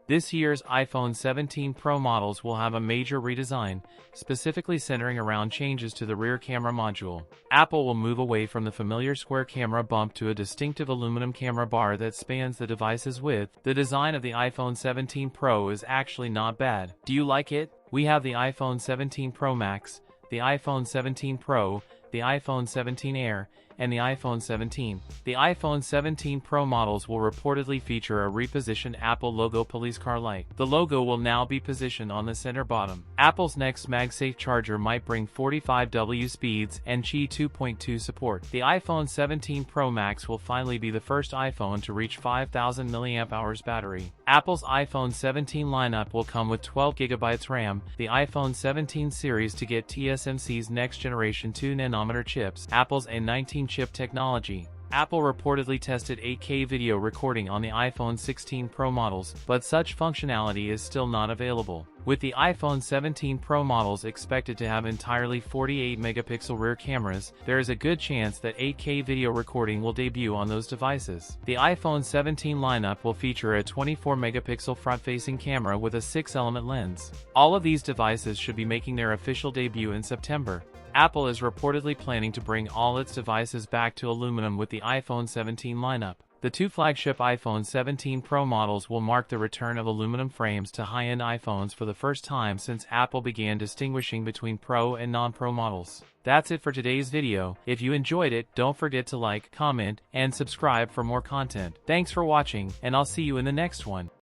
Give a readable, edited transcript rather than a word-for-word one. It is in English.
This year's iPhone 17 Pro models will have a major redesign, specifically centering around changes to the rear camera module. Apple will move away from the familiar square camera bump to a distinctive aluminum camera bar that spans the device's width. The design of the iPhone 17 Pro is actually not bad. Do you like it? We have the iPhone 17 Pro Max, the iPhone 17 Pro, the iPhone 17 Air, and the iPhone 17. The iPhone 17 Pro models will reportedly feature a repositioned Apple logo police car light. The logo will now be positioned on the center bottom. Apple's next MagSafe charger might bring 45W speeds and Qi 2.2 support. The iPhone 17 Pro Max will finally be the first iPhone to reach 5,000 mAh battery. Apple's iPhone 17 lineup will come with 12GB RAM, the iPhone 17 series to get TSMC's next generation 2nm chips, Apple's A19 chip technology. Apple reportedly tested 8K video recording on the iPhone 16 Pro models, but such functionality is still not available. With the iPhone 17 Pro models expected to have entirely 48-megapixel rear cameras, there is a good chance that 8K video recording will debut on those devices. The iPhone 17 lineup will feature a 24-megapixel front-facing camera with a 6-element lens. All of these devices should be making their official debut in September. Apple is reportedly planning to bring all its devices back to aluminum with the iPhone 17 lineup. The two flagship iPhone 17 Pro models will mark the return of aluminum frames to high-end iPhones for the first time since Apple began distinguishing between Pro and non-Pro models. That's it for today's video. If you enjoyed it, don't forget to like, comment, and subscribe for more content. Thanks for watching, and I'll see you in the next one.